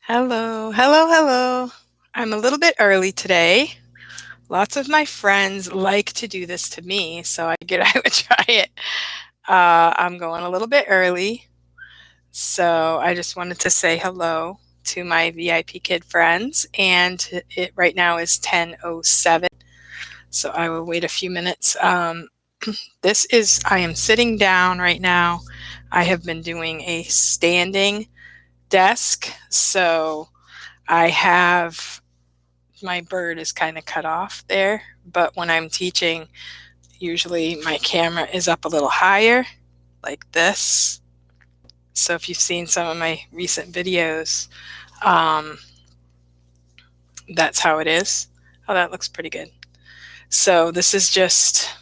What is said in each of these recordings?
Hello, hello, hello. I'm a little bit early today. Lots of my friends like to do this to me, so I figured I would try it. I'm going a little bit early, so I just wanted to say hello to my VIP Kid friends, and it right now is 10:07, so I will wait a few minutes. I am sitting down right now. I have been doing a standing desk, so I have my bird is kind of cut off there, but when I'm teaching, usually my camera is up a little higher, like this. So if you've seen some of my recent videos, um, that's how it is. Oh, that looks pretty good. So this is just,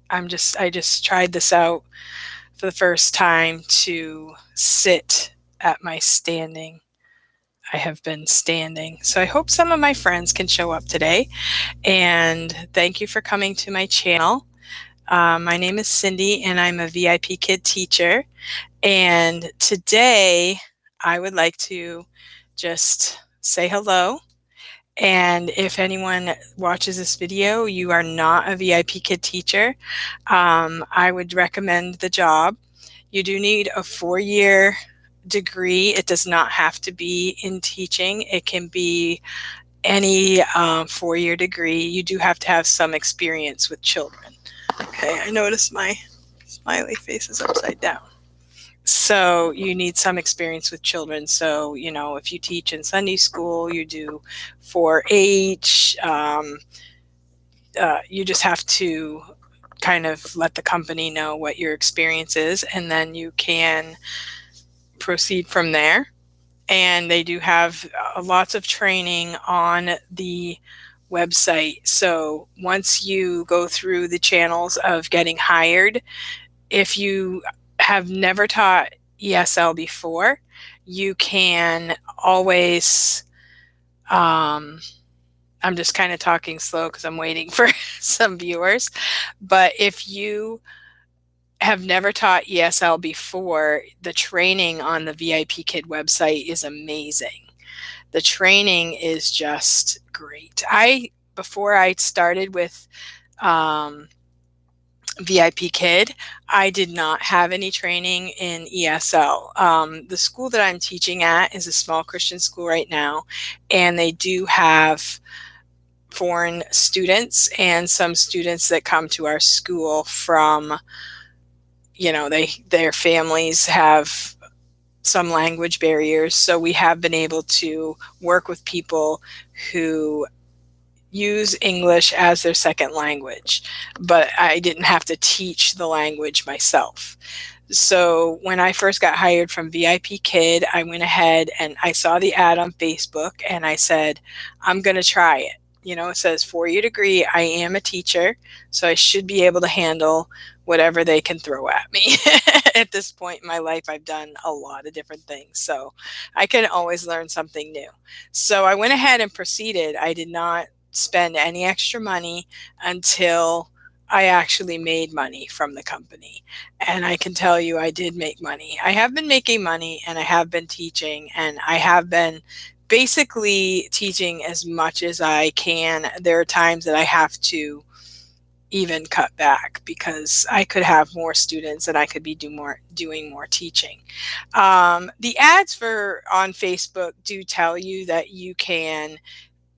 I just tried this out for the first time to sit at my standing. I have been standing. So I hope some of my friends can show up today. And thank you for coming to my channel. My name is Cindy, and I'm a VIP Kid teacher. And today, I would like to just say hello. And if anyone watches this video, you are not a VIP Kid teacher, I would recommend the job. You do need a 4-year degree. It does not have to be in teaching. It can be any 4-year degree. You do have to have some experience with children. Okay, I noticed my smiley face is upside down. So you need some experience with children. So, if you teach in Sunday school, you do 4-H, you just have to kind of let the company know what your experience is, and then you can proceed from there. And they do have lots of training on the website. So once you go through the channels of getting hired, if you have never taught ESL before, you can always, I'm just kind of talking slow because I'm waiting for some viewers. But if you have never taught ESL before, the training on the VIP Kid website is amazing. The training is just great. Before I started with VIP Kid, I did not have any training in ESL. The school that I'm teaching at is a small Christian school right now, and they do have foreign students and some students that come to our school from, their families have some language barriers. So we have been able to work with people who use English as their second language, but I didn't have to teach the language myself. So when I first got hired from VIP Kid, I went ahead and I saw the ad on Facebook and I said, I'm going to try it. It says 4-year degree. I am a teacher, so I should be able to handle whatever they can throw at me. At this point in my life, I've done a lot of different things, so I can always learn something new. So I went ahead and proceeded. I did not spend any extra money until I actually made money from the company. And I can tell you I did make money. I have been making money, and I have been teaching, and I have been basically teaching as much as I can. There are times that I have to even cut back because I could have more students and I could be doing more teaching. The ads on Facebook do tell you that you can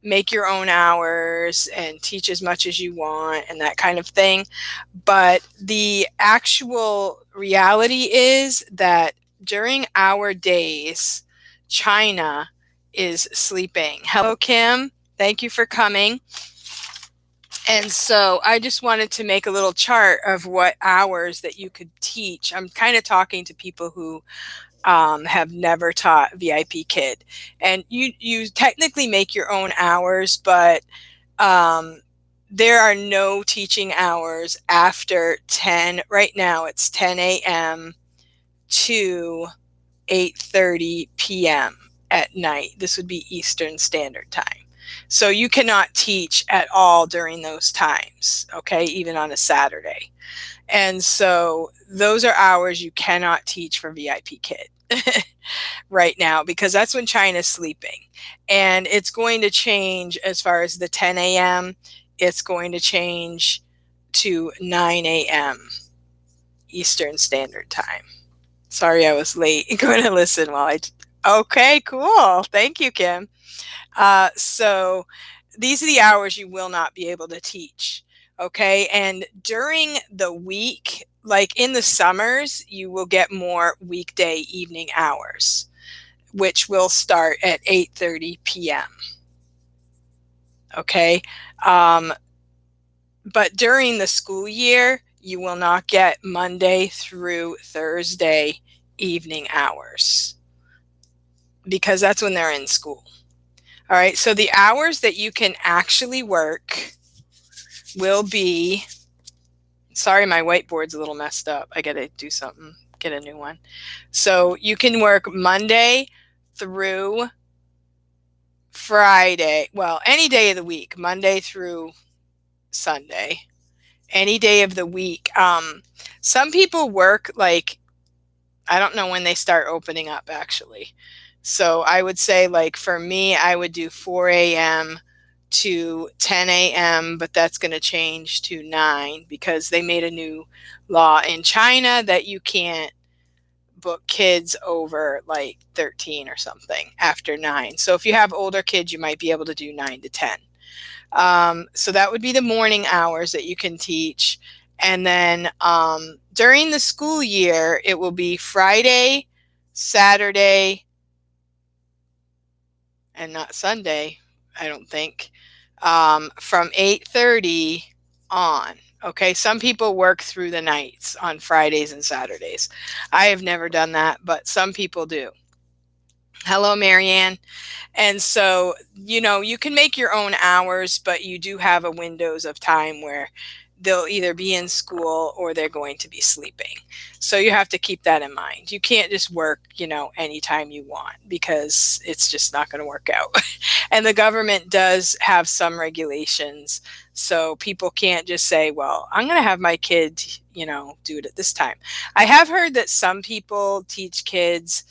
make your own hours and teach as much as you want and that kind of thing. But the actual reality is that during our days, China is sleeping. Hello, Kim. Thank you for coming. And so I just wanted to make a little chart of what hours that you could teach. I'm kind of talking to people who have never taught VIP Kid. And you technically make your own hours, but there are no teaching hours after 10. Right now it's 10 a.m. to 8:30 p.m. at night. This would be Eastern Standard Time. So you cannot teach at all during those times, okay, even on a Saturday. And so those are hours you cannot teach for VIP Kid. right now because that's when China's sleeping. And it's going to change as far as the 10 a.m., it's going to change to 9 a.m. Eastern Standard Time. Sorry I was late. Going to listen while I. Okay, cool. Thank you, Kim. So these are the hours you will not be able to teach. Okay. And during the week, like in the summers, you will get more weekday evening hours, which will start at 8:30 p.m. Okay. Um, but during the school year, you will not get Monday through Thursday evening hours because that's when they're in school. All right. So the hours that you can actually work will be, sorry, my whiteboard's a little messed up. I got to do something, get a new one. So you can work Monday through Friday. Well, any day of the week, Monday through Sunday, any day of the week. Some people work like, I don't know when they start opening up actually. So I would say, like, for me, I would do 4 a.m. to 10 a.m., but that's going to change to 9 because they made a new law in China that you can't book kids over like 13 or something after 9. So if you have older kids, you might be able to do 9 to 10. So that would be the morning hours that you can teach. And then during the school year, it will be Friday, Saturday, and not Sunday, I don't think, from 8:30 on. Okay, some people work through the nights on Fridays and Saturdays. I have never done that, but some people do. Hello, Marianne. And so, you can make your own hours, but you do have a windows of time where they'll either be in school or they're going to be sleeping. So you have to keep that in mind. You can't just work, anytime you want because it's just not going to work out. And the government does have some regulations. So people can't just say, well, I'm going to have my kid, do it at this time. I have heard that some people teach kids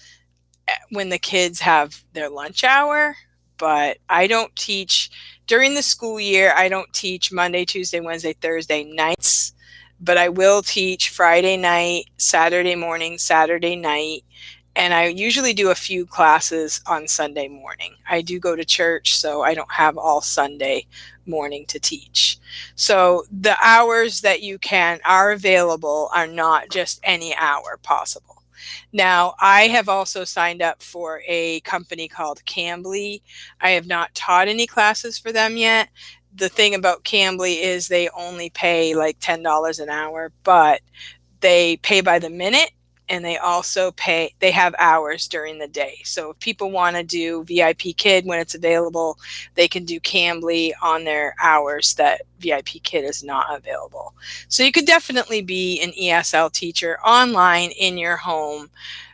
when the kids have their lunch hour, but I don't teach during the school year. I don't teach Monday, Tuesday, Wednesday, Thursday nights, but I will teach Friday night, Saturday morning, Saturday night, and I usually do a few classes on Sunday morning. I do go to church, so I don't have all Sunday morning to teach. So the hours that are available are not just any hour possible. Now, I have also signed up for a company called Cambly. I have not taught any classes for them yet. The thing about Cambly is they only pay like $10 an hour, but they pay by the minute, and they have hours during the day. So if people want to do VIPKID when it's available, they can do Cambly on their hours that VIPKID is not available. So you could definitely be an ESL teacher online in your home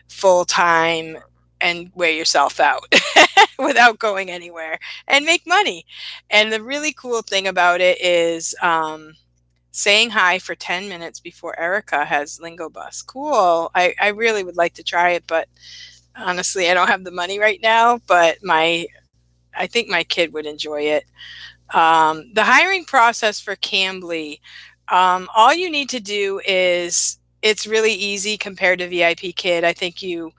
full time and wear yourself out without going anywhere and make money. And the really cool thing about it is, saying hi for 10 minutes before Erica has Lingo Bus. Cool. I really would like to try it, but honestly, I don't have the money right now, but I think my kid would enjoy it. The hiring process for Cambly, all you need to do is, it's really easy compared to VIPKID. I think you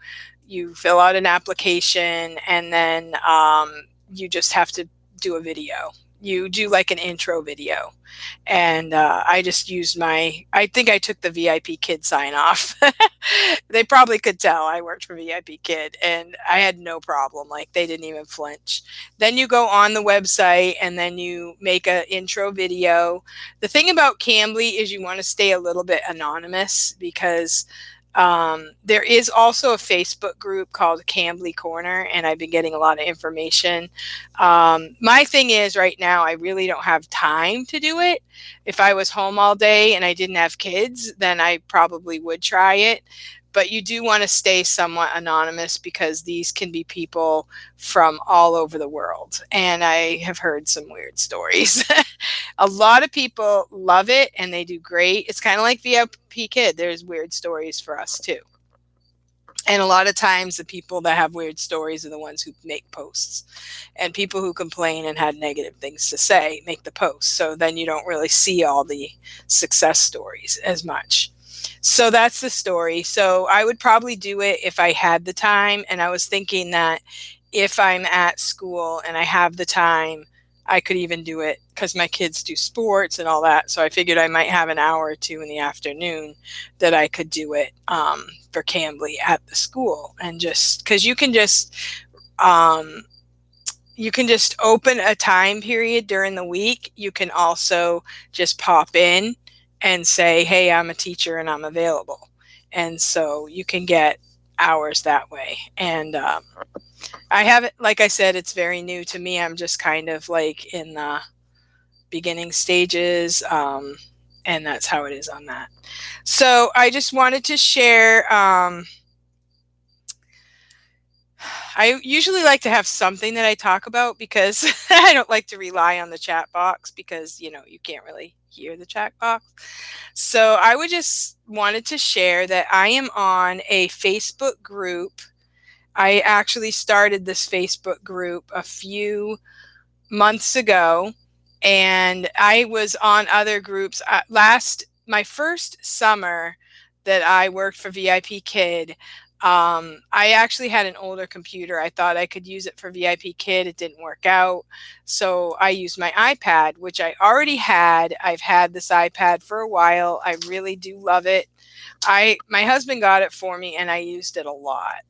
fill out an application, and then you just have to do a video. You do like an intro video. And I just used I think I took the VIPKID sign off. They probably could tell I worked for VIPKID, and I had no problem. Like, they didn't even flinch. Then you go on the website and then you make an intro video. The thing about Cambly is you want to stay a little bit anonymous because there is also a Facebook group called Cambly Corner, and I've been getting a lot of information. My thing is, right now, I really don't have time to do it. If I was home all day and I didn't have kids, then I probably would try it. But you do want to stay somewhat anonymous because these can be people from all over the world. And I have heard some weird stories. A lot of people love it and they do great. It's kind of like VIPKID. There's weird stories for us too. And a lot of times the people that have weird stories are the ones who make posts. And people who complain and had negative things to say make the posts. So then you don't really see all the success stories as much. So that's the story. So I would probably do it if I had the time. And I was thinking that if I'm at school and I have the time, I could even do it because my kids do sports and all that. So I figured I might have an hour or two in the afternoon that I could do it for Cambly at the school. And just because um, you can just open a time period during the week. You can also just pop in and say, hey, I'm a teacher and I'm available. And so you can get hours that way. And I haven't, like I said, it's very new to me. I'm just kind of like in the beginning stages. And that's how it is on that. So I just wanted to share. I usually like to have something that I talk about because I don't like to rely on the chat box because, you can't really hear the chat box. So I would just wanted to share that I am on a Facebook group. I actually started this Facebook group a few months ago, and I was on other groups my first summer that I worked for VIP Kid. I actually had an older computer. I thought I could use it for VIP Kid. It didn't work out. So I used my iPad, which I already had. I've had this iPad for a while. I really do love it. My husband got it for me and I used it a lot.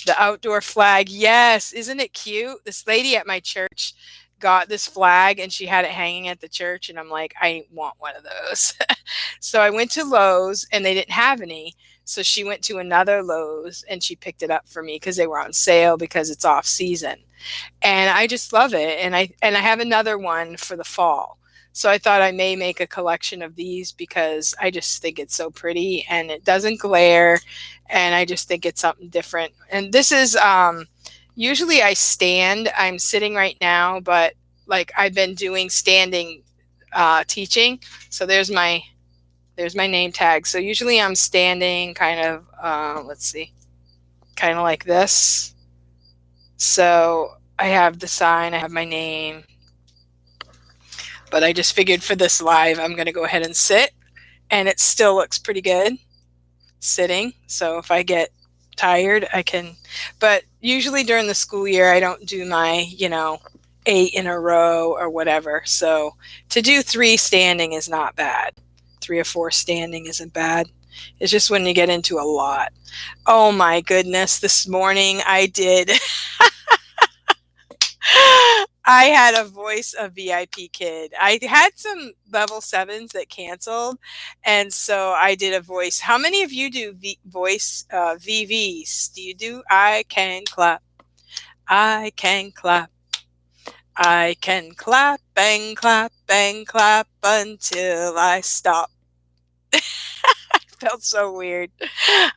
The outdoor flag. Yes. Isn't it cute? This lady at my church got this flag and she had it hanging at the church. And I'm like, I want one of those. So I went to Lowe's and they didn't have any. So she went to another Lowe's and she picked it up for me because they were on sale because it's off season. And I just love it. And I have another one for the fall. So I thought I may make a collection of these because I just think it's so pretty and it doesn't glare, and I just think it's something different. And this is usually I'm sitting right now, but like I've been doing standing teaching. So there's my name tag. So usually I'm standing kind of let's see, kind of like this. So I have the sign, I have my name, but I just figured for this live, I'm going to go ahead and sit, and it still looks pretty good sitting. So if I get tired, I can, but usually during the school year, I don't do my, 8 in a row or whatever. So to do 3 standing is not bad. 3 or 4 standing isn't bad. It's just when you get into a lot. Oh my goodness, this morning I did. I had a voice of VIP Kid. I had some level 7s that canceled, and so I did a voice. How many of you do voice VVs? Do you do I can clap? I can clap. I can clap and clap until I stop. Felt so weird.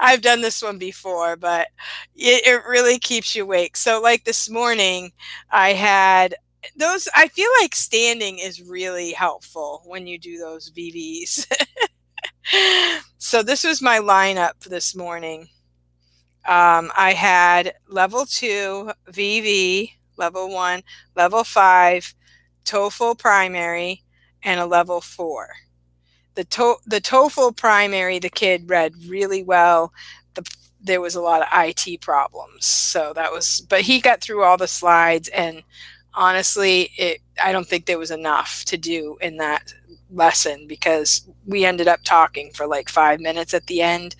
I've done this one before, but it really keeps you awake. So like this morning, I had those. I feel like standing is really helpful when you do those VVs. So this was my lineup for this morning. I had level 2 VV, level 1, level 5, TOEFL primary, and a level 4. The TOEFL primary, the kid read really well. There was a lot of IT problems, so but he got through all the slides, and honestly, I don't think there was enough to do in that lesson because we ended up talking for like 5 minutes at the end.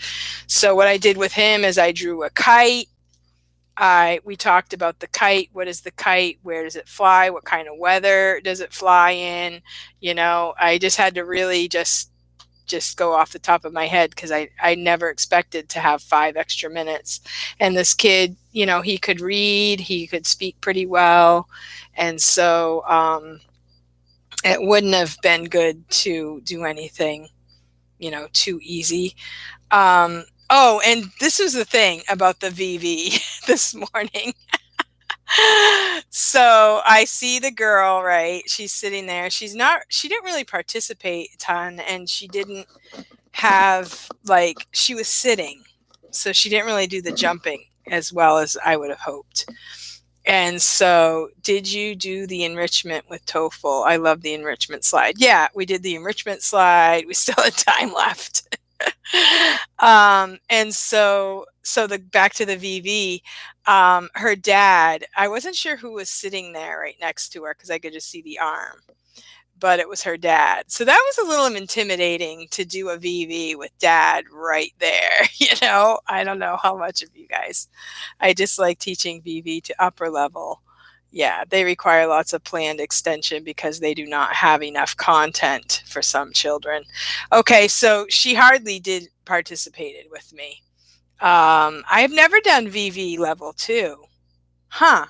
So what I did with him is I drew a kite. We talked about the kite. What is the kite? Where does it fly? What kind of weather does it fly in? I just had to really just go off the top of my head because I never expected to have 5 extra minutes. And this kid, he could read, he could speak pretty well. And so it wouldn't have been good to do anything, too easy. Oh, and this was the thing about the VV this morning. So I see the girl, right? She's sitting there. She didn't really participate a ton, and she didn't have, she was sitting. So she didn't really do the jumping as well as I would have hoped. And so, did you do the enrichment with TOEFL? I love the enrichment slide. Yeah, we did the enrichment slide. We still had time left. And so the back to the VV, her dad, I wasn't sure who was sitting there right next to her because I could just see the arm, but it was her dad. So that was a little intimidating to do a VV with dad right there. I don't know how much of you guys. I just like teaching VV to upper level. Yeah, they require lots of planned extension because they do not have enough content for some children. Okay, so she hardly did participated with me. I've never done VV level 2. Huh.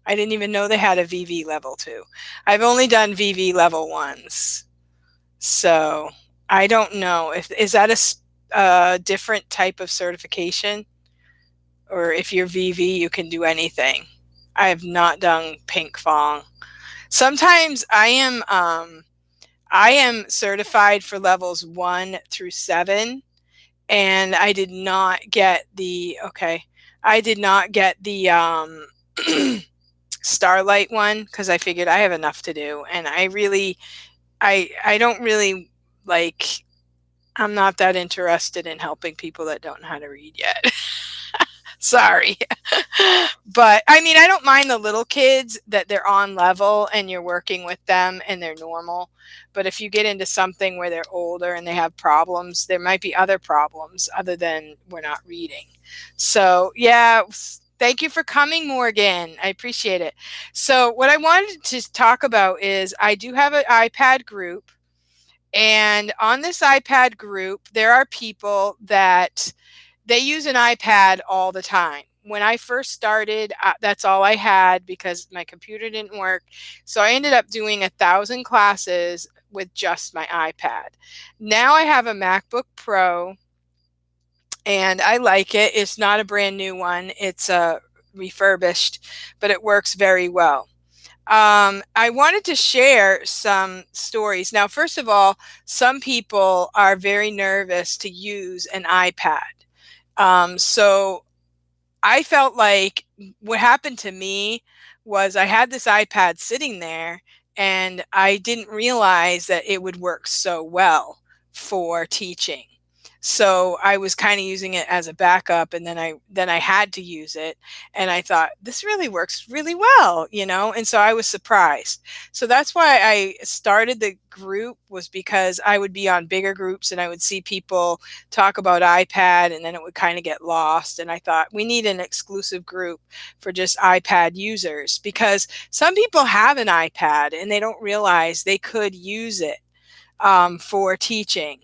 I didn't even know they had a VV level 2. I've only done VV level 1s. So I don't know if is that a different type of certification, or if you're VV you can do anything. I have not done ping pong. Sometimes I am certified for levels 1 through 7, and I did not get the okay. I did not get the Starlight one because I figured I have enough to do, and I don't really like. I'm not that interested in helping people that don't know how to read yet. Sorry. But I mean, I don't mind the little kids that they're on level and you're working with them and they're normal. But if you get into something where they're older and they have problems, there might be other problems other than we're not reading. So, yeah, thank you for coming, Morgan. I appreciate it. So, what I wanted to talk about is I do have an iPad group. And on this iPad group, there are people that they use an iPad all the time. When I first started, that's all I had because my computer didn't work. So I ended up doing 1,000 classes with just my iPad. Now I have a MacBook Pro and I like it. It's not a brand new one, it's refurbished, but it works very well. I wanted to share some stories. Now, first of all, some people are very nervous to use an iPad. So I felt like what happened to me was I had this iPad sitting there and I didn't realize that it would work so well for teaching. So I was kind of using it as a backup, and then I had to use it, and I thought this really works really well. And so I was surprised. So that's why I started the group, was because I would be on bigger groups and I would see people talk about iPad and then it would kind of get lost, and I thought we need an exclusive group for just iPad users because some people have an iPad and they don't realize they could use it for teaching.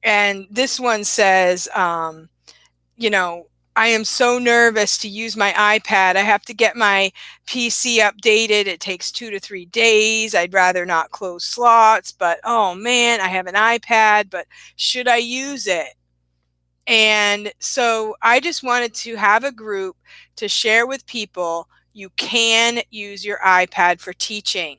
And this one says, you know, I am so nervous to use my iPad. I have to get my PC updated. It takes 2 to 3 days. I'd rather not close slots, but oh man, I have an iPad, but should I use it? And so I just wanted to have a group to share with people you can use your iPad for teaching.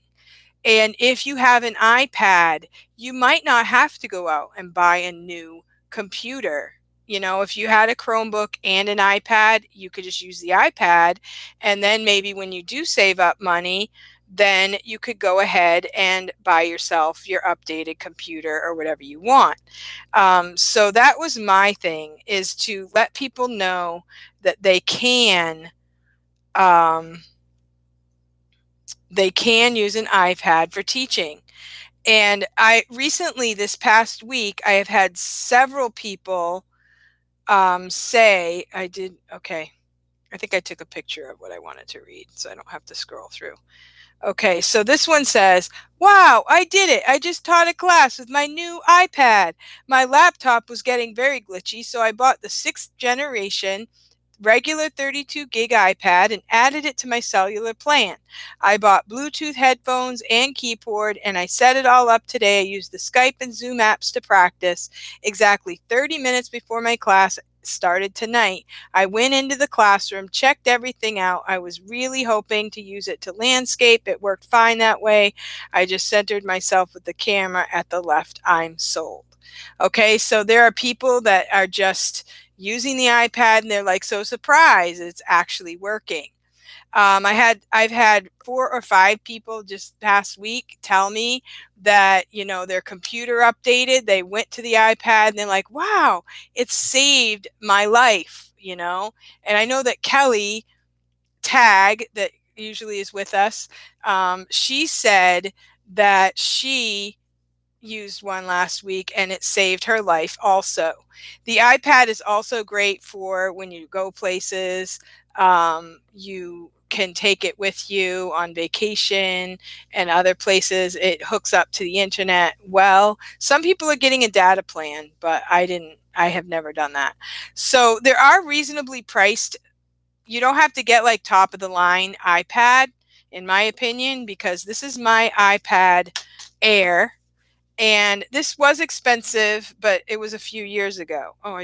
And if you have an iPad, you might not have to go out and buy a new computer. If you had a Chromebook and an iPad, you could just use the iPad. And then maybe when you do save up money, then you could go ahead and buy yourself your updated computer or whatever you want. So that was my thing, is to let people know that um, they can use an iPad for teaching. And I recently, this past week, I have had several people say, okay, I think I took a picture of what I wanted to read so I don't have to scroll through. Okay, so this one says, wow, I did it. I just taught a class with my new iPad. My laptop was getting very glitchy, so I bought the 6th generation regular 32 gig iPad and added it to my cellular plan. I bought Bluetooth headphones and keyboard, and I set it all up today. I used the Skype and Zoom apps to practice. Exactly 30 minutes before my class started tonight, I went into the classroom, checked everything out. I was really hoping to use it to landscape. It worked fine that way. I just centered myself with the camera at the left. I'm sold. Okay, so there are people that are just using the iPad and they're like so surprised it's actually working. I've had 4 or 5 people just past week tell me that, their computer updated, they went to the iPad and they're like, wow, it saved my life, And I know that Kelly Tag, that usually is with us, she said that she used one last week and it saved her life also. The iPad is also great for when you go places. You can take it with you on vacation and other places. It hooks up to the internet well. Some people are getting a data plan, but I have never done that. So there are reasonably priced. You don't have to get like top of the line iPad, in my opinion, because this is my iPad Air, and this was expensive, but it was a few years ago. Oh,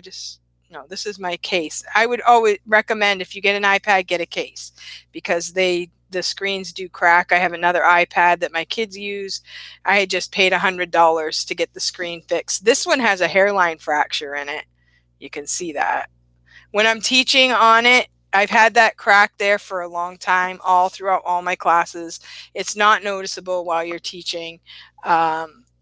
no, this is my case. I would always recommend, if you get an iPad, get a case, because the screens do crack. I have another iPad that my kids use. I had just paid $100 to get the screen fixed. This one has a hairline fracture in it. You can see that. When I'm teaching on it, I've had that crack there for a long time, all throughout all my classes. It's not noticeable while you're teaching.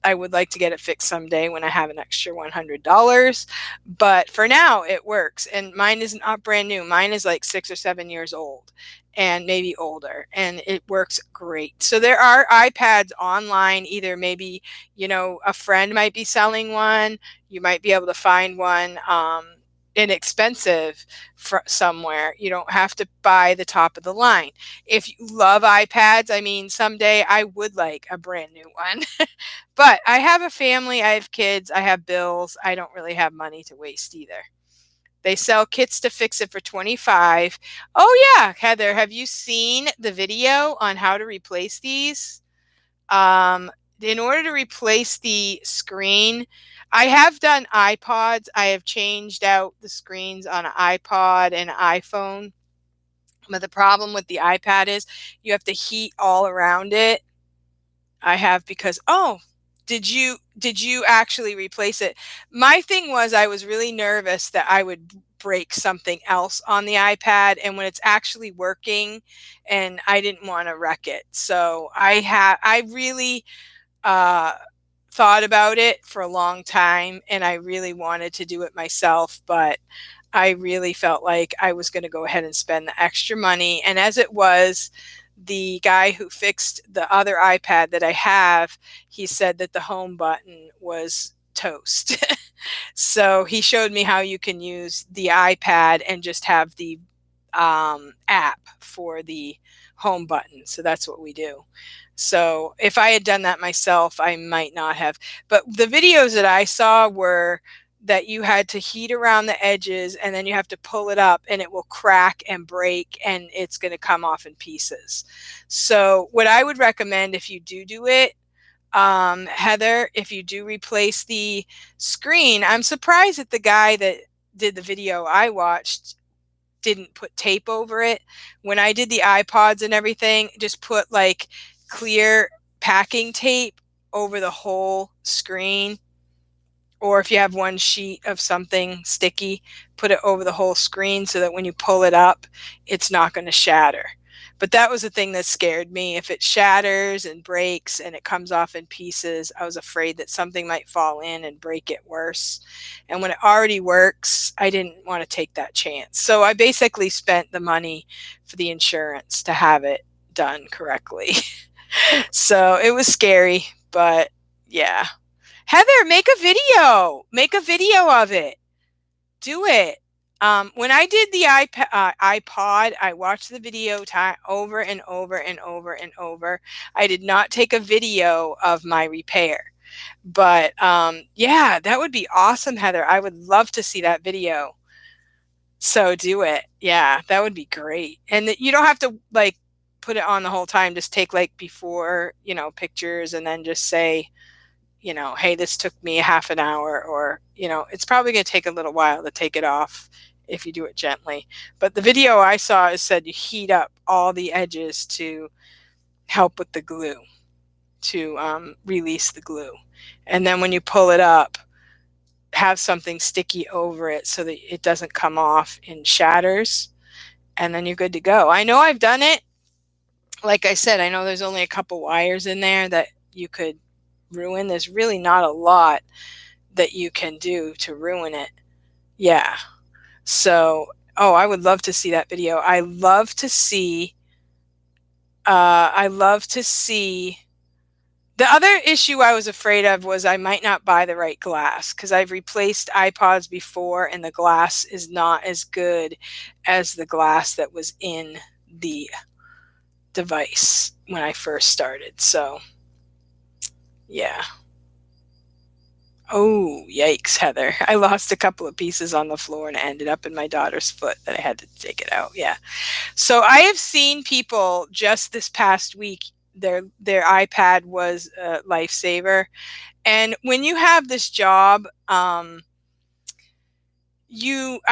I would like to get it fixed someday when I have an extra $100, but for now it works. And mine is not brand new. Mine is like 6 or 7 years old and maybe older, and it works great. So there are iPads online, either maybe, a friend might be selling one. You might be able to find one. Inexpensive somewhere. You don't have to buy the top of the line. If you love iPads, I mean, someday I would like a brand new one. But I have a family, I have kids, I have bills. I don't really have money to waste either. They sell kits to fix it for 25. Oh yeah, Heather, have you seen the video on how to replace these? Um, in order to replace the screen, I have done iPods. I have changed out the screens on an iPod and iPhone. But the problem with the iPad is you have to heat all around it. I have, because did you actually replace it? My thing was, I was really nervous that I would break something else on the iPad, and when it's actually working, and I didn't want to wreck it. So I really uh, thought about it for a long time, and I really wanted to do it myself, but I really felt like I was going to go ahead and spend the extra money. And as it was, the guy who fixed the other iPad that I have, he said that the home button was toast. So he showed me how you can use the iPad and just have the app for the home button. So that's what we do. So if I had done that myself, I might not have. But the videos that I saw were that you had to heat around the edges, and then you have to pull it up and it will crack and break and it's going to come off in pieces. So what I would recommend, if you do it, Heather, if you do replace the screen, I'm surprised that the guy that did the video I watched didn't put tape over it. When I did the iPods and everything, just put like clear packing tape over the whole screen. Or if you have one sheet of something sticky, put it over the whole screen so that when you pull it up, it's not going to shatter. But that was the thing that scared me. If it shatters and breaks and it comes off in pieces, I was afraid that something might fall in and break it worse. And when it already works, I didn't want to take that chance. So I basically spent the money for the insurance to have it done correctly. So it was scary, but yeah. Heather, make a video. Make a video of it. Do it. When I did the iPod, I watched the video over and over and over and over. I did not take a video of my repair. But yeah, that would be awesome, Heather. I would love to see that video. So do it. Yeah, that would be great. And you don't have to like put it on the whole time. Just take like before, pictures, and then just say, hey, this took me half an hour, or, it's probably going to take a little while to take it off if you do it gently. But the video I saw, it said you heat up all the edges to help with the glue, to release the glue. And then when you pull it up, have something sticky over it so that it doesn't come off and shatters, and then you're good to go. I know I've done it. Like I said, I know there's only a couple wires in there that you could ruin. There's really not a lot that you can do to ruin it. Yeah. So, oh, I would love to see that video. I love to see the other issue I was afraid of was I might not buy the right glass because I've replaced iPods before and the glass is not as good as the glass that was in the device when I first started. So, yeah. Oh, yikes, Heather. I lost a couple of pieces on the floor and it ended up in my daughter's foot that I had to take it out. Yeah. So I have seen people just this past week, their iPad was a lifesaver. And when you have this job, I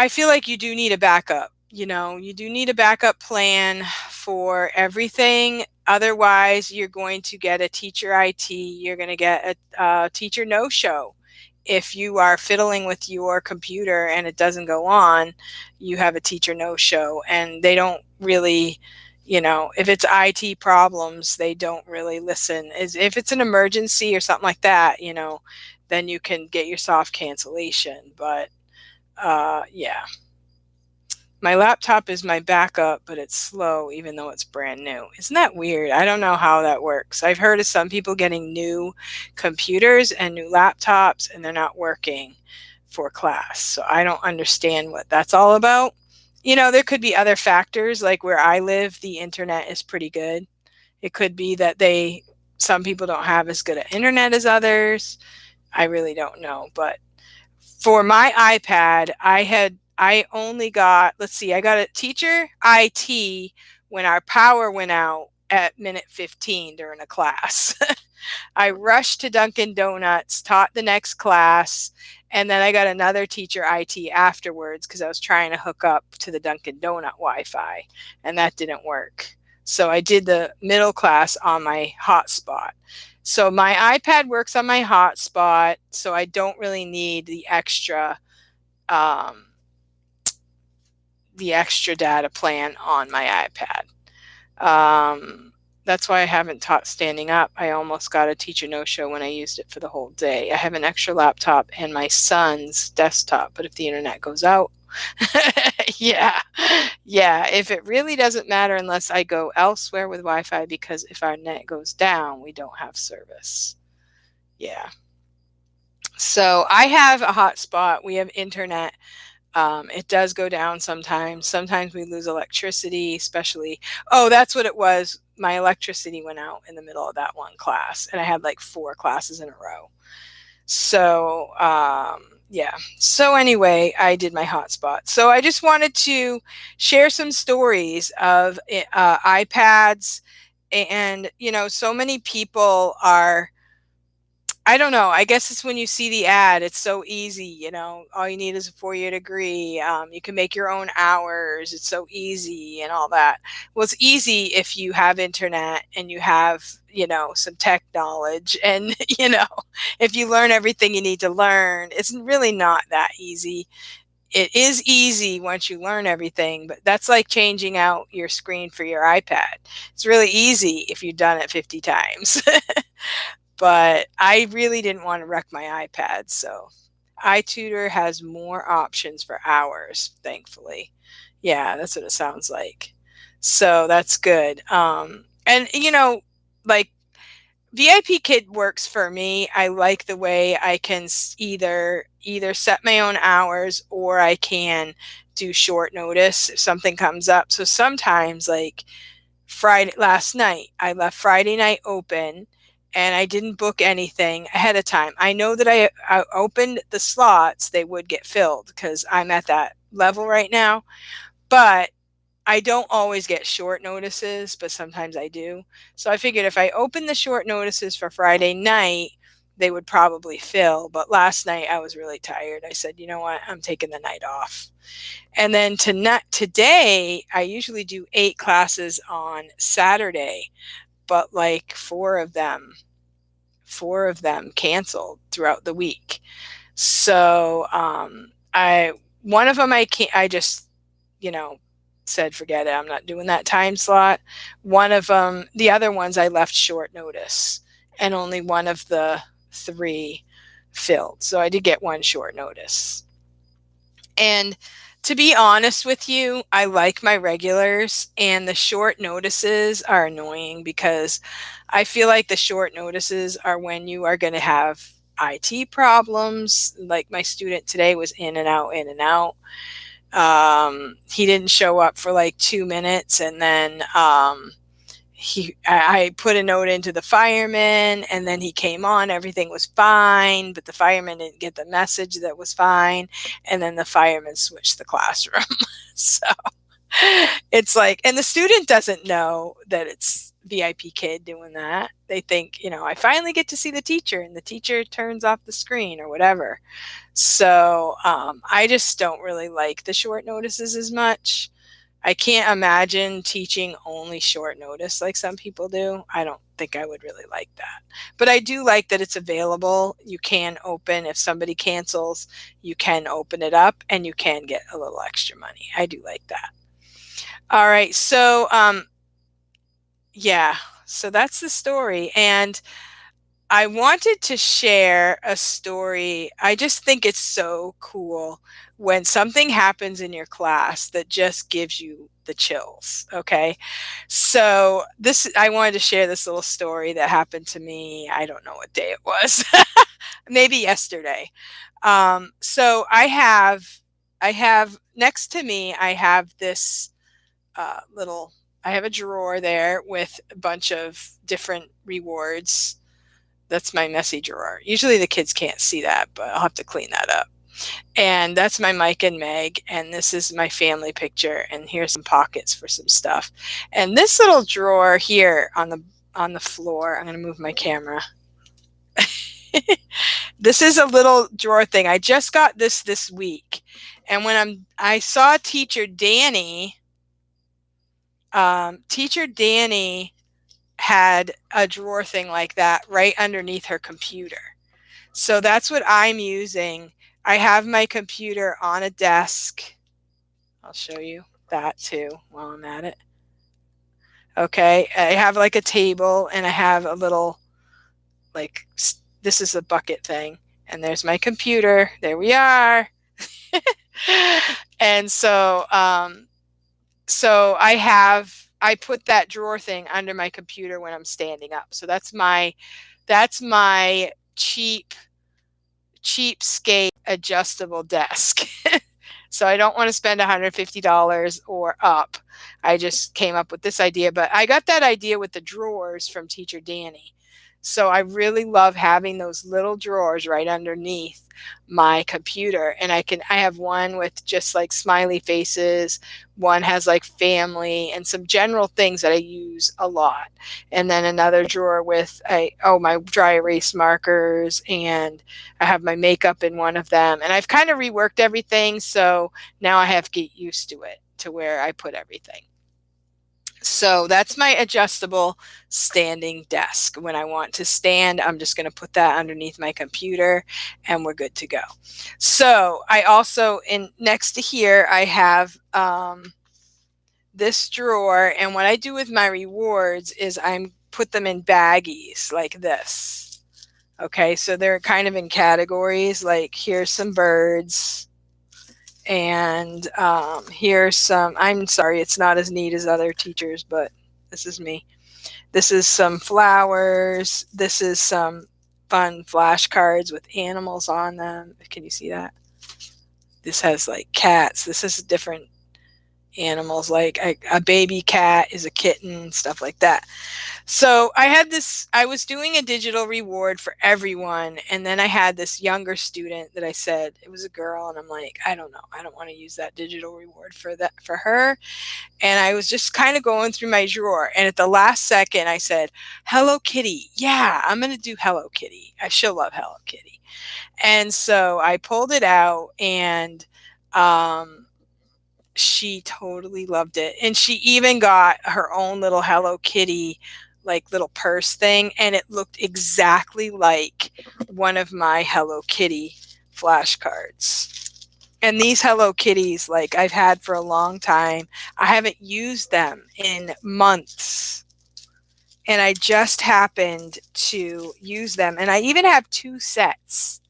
feel like you do need a backup. You know, you do need a backup plan for everything. Otherwise, you're going to get a teacher IT. You're going to get a teacher no show. If you are fiddling with your computer and it doesn't go on, you have a teacher no show. And they don't really, if it's IT problems, they don't really listen. If it's an emergency or something like that, then you can get your soft cancellation. But yeah. My laptop is my backup, but it's slow even though it's brand new. Isn't that weird? I don't know how that works. I've heard of some people getting new computers and new laptops and they're not working for class. So I don't understand what that's all about. There could be other factors like where I live, the internet is pretty good. It could be that some people don't have as good an internet as others. I really don't know, but for my iPad, I only got, let's see, I got a teacher IT when our power went out at minute 15 during a class. I rushed to Dunkin' Donuts, taught the next class, and then I got another teacher IT afterwards because I was trying to hook up to the Dunkin' Donut Wi-Fi, and that didn't work. So I did the middle class on my hotspot. So my iPad works on my hotspot, so I don't really need um, the extra data plan on my iPad. That's why I haven't taught standing up. I almost got a teacher no-show when I used it for the whole day. I have an extra laptop and my son's desktop, but if the internet goes out, yeah, yeah, if it really doesn't matter unless I go elsewhere with Wi-Fi, because if our net goes down, we don't have service. Yeah. So I have a hotspot. We have internet. It does go down sometimes. Sometimes we lose electricity, especially. Oh, that's what it was. My electricity went out in the middle of that one class, and I had like 4 classes in a row. So, yeah. So anyway, I did my hotspot. So I just wanted to share some stories of iPads, and so many people are. I don't know. I guess it's when you see the ad, it's so easy. All you need is a 4-year degree. You can make your own hours. It's so easy and all that. Well, it's easy if you have internet and you have, some tech knowledge and, if you learn everything you need to learn. It's really not that easy. It is easy once you learn everything, but that's like changing out your screen for your iPad. It's really easy if you've done it 50 times. But I really didn't want to wreck my iPad. So iTutor has more options for hours, thankfully. Yeah, that's what it sounds like. So that's good. And like VIPKID works for me. I like the way I can either set my own hours or I can do short notice if something comes up. So sometimes like last night, I left Friday night open and I didn't book anything ahead of time. I know that I opened the slots, they would get filled because I'm at that level right now, but I don't always get short notices, but sometimes I do. So I figured if I open the short notices for Friday night, they would probably fill. But last night I was really tired. I said, you know what? I'm taking the night off. And then today, I usually do 8 classes on Saturday, but like 4 of them canceled throughout the week. So I one of them I just, you know, said forget it. I'm not doing that time slot. One of them, the other ones I left short notice, and only one of the three filled. So I did get one short notice. And to be honest with you, I like my regulars, and the short notices are annoying because I feel like the short notices are when you are going to have IT problems. Like my student today was in and out, in and out. He didn't show up for like 2 minutes, and then I put a note into the fireman, and then he came on, everything was fine, but the fireman didn't get the message that was fine, and then the fireman switched the classroom. So it's like, and the student doesn't know that it's VIPKID doing that. They think, I finally get to see the teacher, and the teacher turns off the screen or whatever. So I just don't really like the short notices as much. I can't imagine teaching only short notice like some people do. I don't think I would really like that. But I do like that it's available. You can open, if somebody cancels, you can open it up and you can get a little extra money. I do like that. All right. So, yeah. So that's the story. And I wanted to share a story. I just think it's so cool when something happens in your class that just gives you the chills. Okay. So I wanted to share this little story that happened to me. I don't know what day it was, maybe yesterday. So I have next to me, I have this I have a drawer there with a bunch of different rewards. That's my messy drawer. Usually the kids can't see that, but I'll have to clean that up. And that's my Mike and Meg, and this is my family picture, and here's some pockets for some stuff. And this little drawer here on the floor, I'm going to move my camera. This is a little drawer thing. I just got this week. And when I saw teacher Danny had a drawer thing like that right underneath her computer. So that's what I'm using. I have my computer on a desk. I'll show you that too while I'm at it. Okay, I have like a table, and I have a little, like, this is a bucket thing, and there's my computer. There we are. And so I put that drawer thing under my computer when I'm standing up. So that's my cheapskate adjustable desk. So I don't want to spend $150 or up. I just came up with this idea, but I got that idea with the drawers from teacher Danny. So I really love having those little drawers right underneath my computer. And I have one with just like smiley faces, one has like family and some general things that I use a lot. And then another drawer with my dry erase markers, and I have my makeup in one of them. And I've kind of reworked everything, so now I have to get used to it, to where I put everything. So that's my adjustable standing desk. When I want to stand, I'm just going to put that underneath my computer and we're good to go. So I also, next to here, I have this drawer. And what I do with my rewards is I put them in baggies like this. Okay, so they're kind of in categories, like here's some birds. And here's some, I'm sorry, it's not as neat as other teachers, but this is me. This is some flowers. This is some fun flashcards with animals on them. Can you see that? This has like cats. This is different animals, like a baby cat is a kitten, stuff like that. So I was doing a digital reward for everyone. And then I had this younger student that I said, it was a girl. And I'm like, I don't know. I don't want to use that digital reward for her. And I was just kind of going through my drawer. And at the last second, I said, Hello Kitty. Yeah, I'm going to do Hello Kitty. She'll love Hello Kitty. And so I pulled it out, and she totally loved it. And she even got her own little Hello Kitty, like little purse thing. And it looked exactly like one of my Hello Kitty flashcards. And these Hello Kitties, like I've had for a long time. I haven't used them in months. And I just happened to use them. And I even have two sets.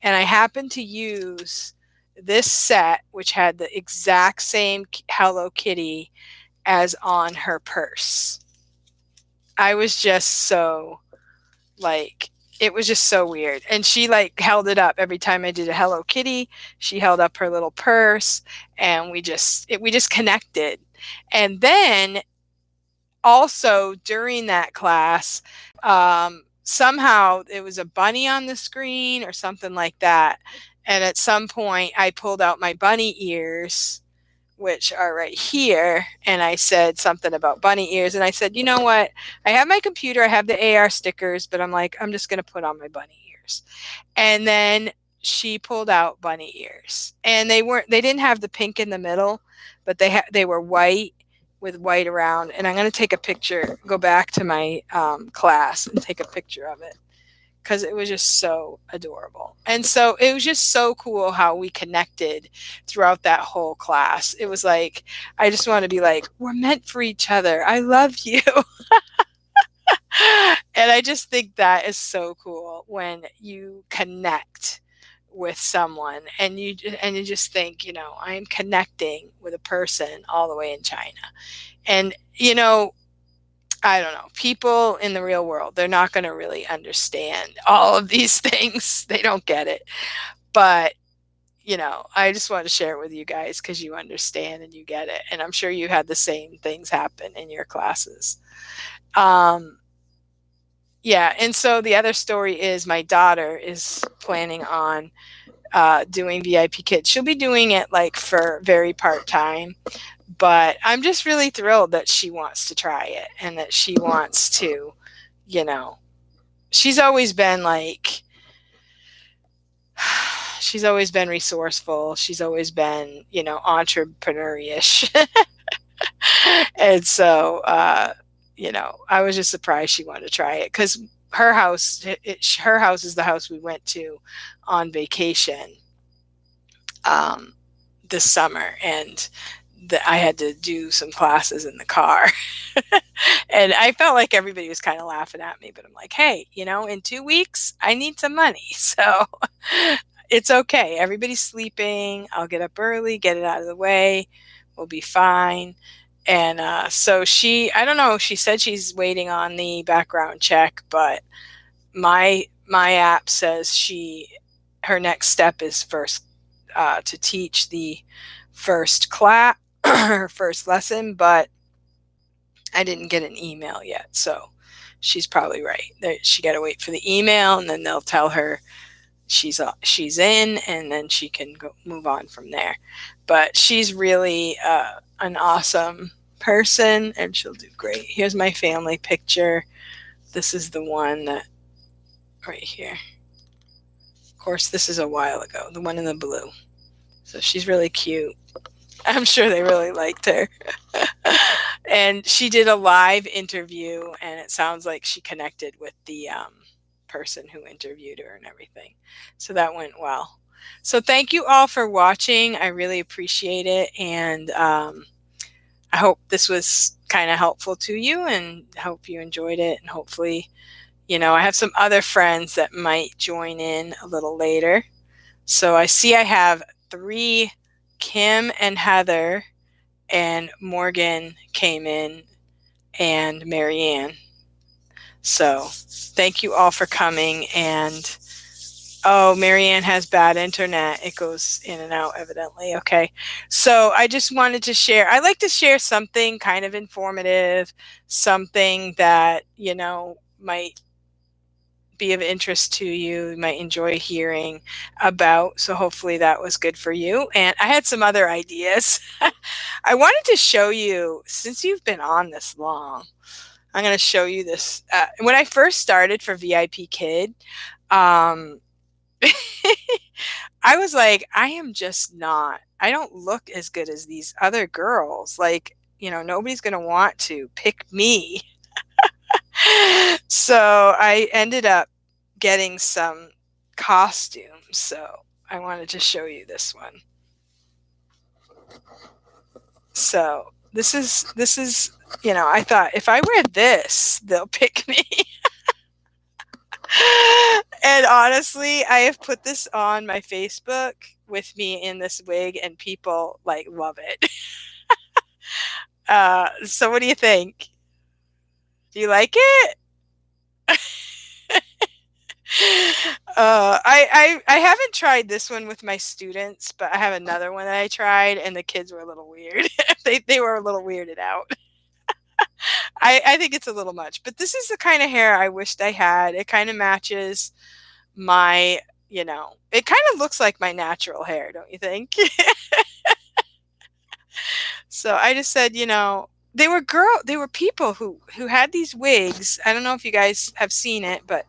And I happened to use this set, which had the exact same Hello Kitty as on her purse. I was just so like, it was just so weird. And she like held it up every time I did a Hello Kitty. She held up her little purse, and we just connected. And then also during that class, somehow it was a bunny on the screen or something like that. And at some point I pulled out my bunny ears, which are right here. And I said something about bunny ears. And I said, you know what? I have my computer, I have the AR stickers, but I'm like, I'm just going to put on my bunny ears. And then she pulled out bunny ears. And they didn't have the pink in the middle, but they were white with white around. And I'm going to take a picture, go back to my class and take a picture of it, because it was just so adorable. And so it was just so cool how we connected throughout that whole class. It was like, I just want to be like, we're meant for each other. I love you. And I just think that is so cool when you connect with someone and you just think, I am connecting with a person all the way in China. And, I don't know, people in the real world, they're not going to really understand all of these things. They don't get it. But, I just want to share it with you guys because you understand and you get it. And I'm sure you had the same things happen in your classes. Yeah. And so the other story is my daughter is planning on doing VIPKID. She'll be doing it like for very part-time. But I'm just really thrilled that she wants to try it and that she wants to, she's always been like, she's always been resourceful. She's always been, entrepreneurish. And so, I was just surprised she wanted to try it because her house is the house we went to on vacation this summer. And I had to do some classes in the car. And I felt like everybody was kind of laughing at me, but I'm like, hey, in 2 weeks, I need some money. So it's okay. Everybody's sleeping. I'll get up early, get it out of the way. We'll be fine. And so I don't know, she said she's waiting on the background check, but my app says her next step is first to teach the first class, her first lesson, but I didn't get an email yet. So she's probably right. She got to wait for the email, and then they'll tell her she's in, and then she can move on from there. But she's really an awesome person, and she'll do great. Here's my family picture. This is the one that right here. Of course, this is a while ago, the one in the blue. So she's really cute. I'm sure they really liked her. And she did a live interview, and it sounds like she connected with the person who interviewed her and everything. So that went well. So thank you all for watching. I really appreciate it. And I hope this was kind of helpful to you, and hope you enjoyed it. And hopefully, I have some other friends that might join in a little later. So I see I have 3, Kim and Heather and Morgan came in, and Marianne. So thank you all for coming. And Marianne has bad internet. It goes in and out evidently. Okay. So I just wanted to share. I like to share something kind of informative, something that, might be of interest to you might enjoy hearing about. So hopefully that was good for you. And I had some other ideas. I wanted to show you, since you've been on this long, I'm going to show you this. When I first started for VIPKID, I was like, I don't look as good as these other girls. Like, nobody's going to want to pick me. So I ended up getting some costumes. So I wanted to show you this one. So this is, you know, I thought if I wear this, they'll pick me. And honestly, I have put this on my Facebook with me in this wig, and people like love it. So what do you think? Do you like it? I haven't tried this one with my students, but I have another one that I tried, and the kids were a little weird. They were a little weirded out. I think it's a little much, but this is the kind of hair I wished I had. It kind of matches my, you know, it kind of looks like my natural hair, don't you think? So I just said, you know, they were people who had these wigs. I don't know if you guys have seen it, but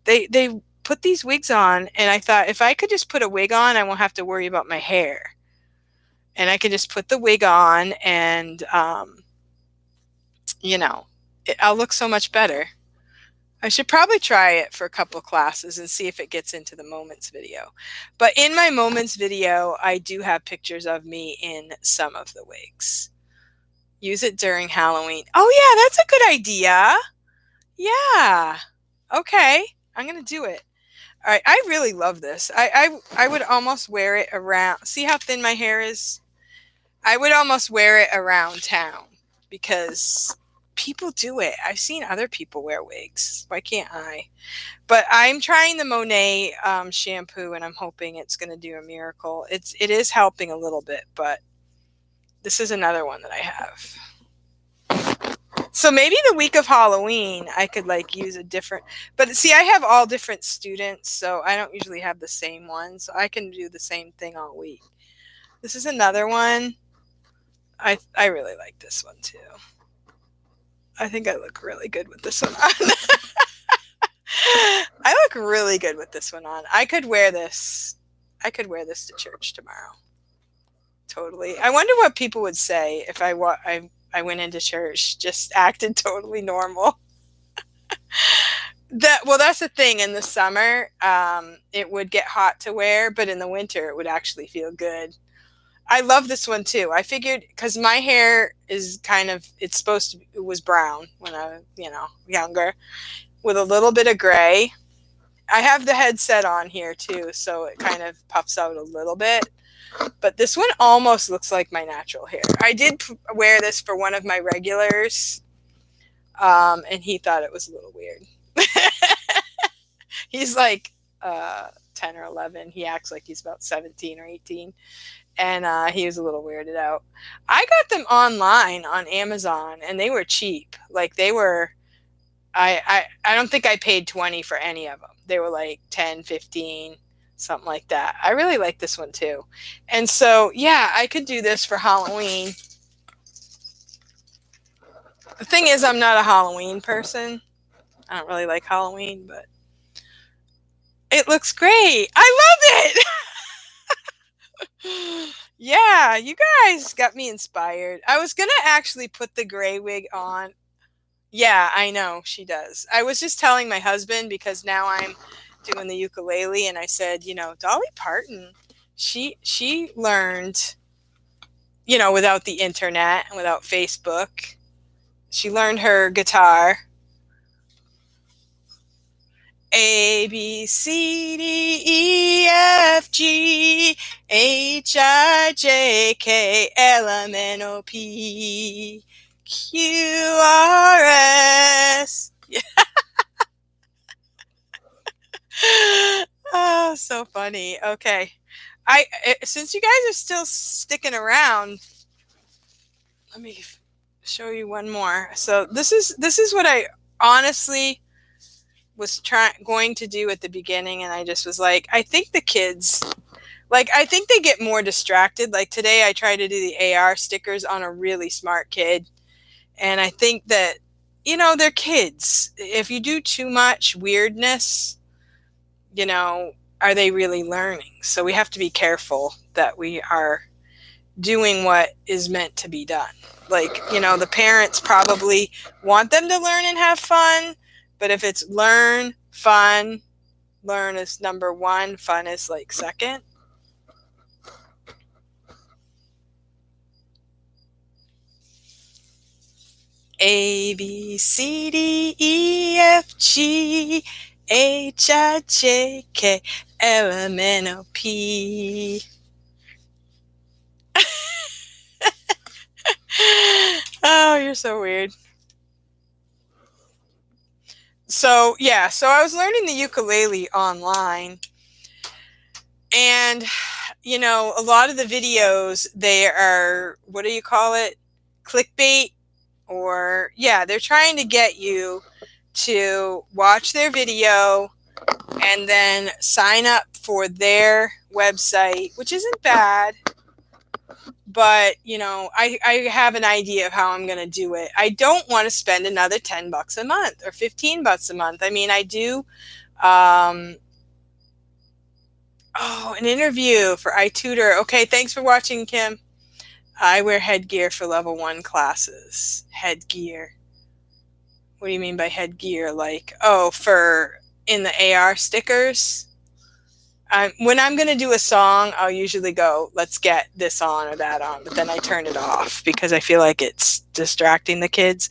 they put these wigs on, and I thought if I could just put a wig on, I won't have to worry about my hair. And I could just put the wig on, and you know, I'll look so much better. I should probably try it for a couple classes and see if it gets into the moments video. But in my moments video, I do have pictures of me in some of the wigs. Use it during Halloween. Oh yeah, that's a good idea. Yeah. Okay. I'm going to do it. All right. I really love this. I would almost wear it around. See how thin my hair is? I would almost wear it around town because people do it. I've seen other people wear wigs. Why can't I? But I'm trying the Monet shampoo, and I'm hoping it's going to do a miracle. It is helping a little bit, but this is another one that I have. So maybe the week of Halloween, I could like use a different, but see, I have all different students, so I don't usually have the same one. So I can do the same thing all week. This is another one. I really like this one too. I think I look really good with this one on. I look really good with this one on. I could wear this. I could wear this to church tomorrow. Totally. I wonder what people would say if I went into church, just acted totally normal. Well, that's the thing. In the summer, it would get hot to wear, but in the winter, it would actually feel good. I love this one too. I figured because my hair is kind of, it's supposed to, it was brown when I, you know, younger, with a little bit of gray. I have the headset on here too, so it kind of puffs out a little bit. But this one almost looks like my natural hair. I did wear this for one of my regulars, and he thought it was a little weird. He's like 10 or 11. He acts like he's about 17 or 18. And he was a little weirded out. I got them online on Amazon, and they were cheap. Like they were, I don't think I paid 20 for any of them. They were like 10, 15, something like that. I really like this one too. And so, yeah, I could do this for Halloween. The thing is, I'm not a Halloween person. I don't really like Halloween, but it looks great. I love it. Yeah, you guys got me inspired. I was going to actually put the gray wig on. Yeah, I know she does. I was just telling my husband because now I'm doing the ukulele, and I said, you know, Dolly Parton, she learned, you know, without the internet and without Facebook, she learned her guitar. A, B, C, D, E, F, G, H, I, J, K, L, M, N, O, P, Q, R, S. Oh, so funny. Okay. Since you guys are still sticking around, let me show you one more. So this is what I honestly was going to do at the beginning, and I just was like, I think the kids, like, I think they get more distracted. Like today I tried to do the AR stickers on a really smart kid, and I think that, you know, they're kids. If you do too much weirdness, you know, are they really learning? So we have to be careful that we are doing what is meant to be done. Like, you know, the parents probably want them to learn and have fun, but if it's learn, fun, Learn is number one, fun is like second. A, B, C, D, E, F, G, H, I, J, K, L, M, N, O, P. Oh, you're so weird. So, yeah, so I was learning the ukulele online, and a lot of the videos, they are, what do you call it? Clickbait, or yeah, they're trying to get you to watch their video and then sign up for their website, which isn't bad. But I have an idea of how I'm going to do it. I don't want to spend another $10 a month or $15 a month. I mean, I do. um oh, an interview for iTutor. Okay, thanks for watching, Kim. I wear headgear for level 1 classes. Headgear. What do you mean by headgear? Like, oh, for in the AR stickers? When I'm going to do a song, I'll usually go, let's get this on or that on, but then I turn it off because I feel like it's distracting the kids.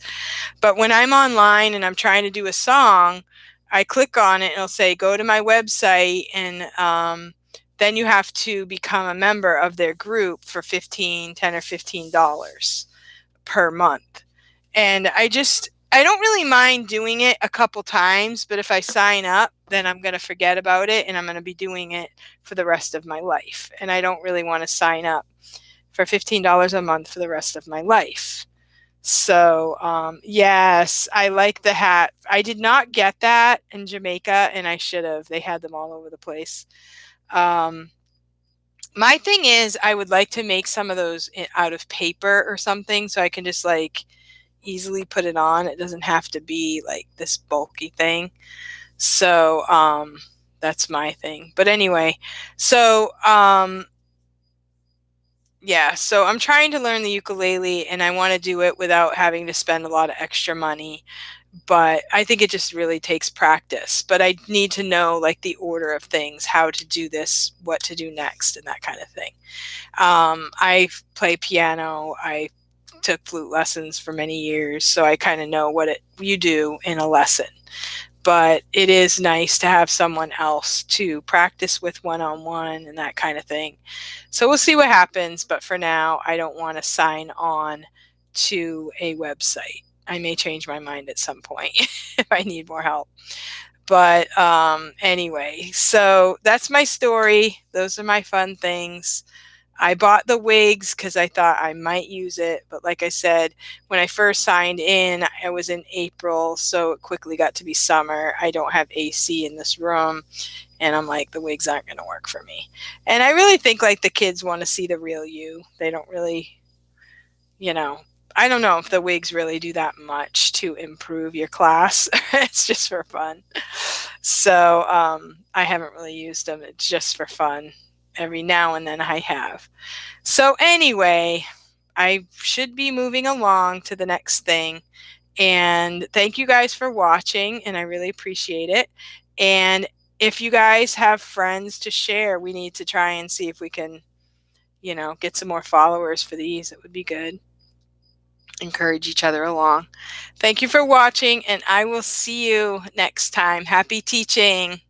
But when I'm online and I'm trying to do a song, I click on it and it'll say, go to my website, and then you have to become a member of their group for 10 or $15 per month. And I don't really mind doing it a couple times, but if I sign up, then I'm going to forget about it and I'm going to be doing it for the rest of my life. And I don't really want to sign up for $15 a month for the rest of my life. So, yes, I like the hat. I did not get that in Jamaica, and I should have. They had them all over the place. Um, my thing is, I would like to make some of those out of paper or something so I can just like easily put it on. It doesn't have to be like this bulky thing. So, that's my thing. But anyway, so, yeah, so I'm trying to learn the ukulele and I want to do it without having to spend a lot of extra money. But I think it just really takes practice. But I need to know like the order of things, how to do this, what to do next, and that kind of thing. I play piano. I took flute lessons for many years, so I kind of know what you do in a lesson. But it is nice to have someone else to practice with one-on-one and that kind of thing. So we'll see what happens, but for now, I don't want to sign on to a website. I may change my mind at some point if I need more help. But anyway, so that's my story. Those are my fun things. I bought the wigs because I thought I might use it. But like I said, when I first signed in, I was in April, so it quickly got to be summer. I don't have AC in this room. And I'm like, the wigs aren't going to work for me. And I really think like the kids want to see the real you. They don't really, you know, I don't know if the wigs really do that much to improve your class. It's just for fun. So I haven't really used them. It's just for fun. Every now and then I have. So anyway, I should be moving along to the next thing. And thank you guys for watching, and I really appreciate it. And if you guys have friends to share, we need to try and see if we can, get some more followers for these. It would be good. Encourage each other along. Thank you for watching, and I will see you next time. Happy teaching.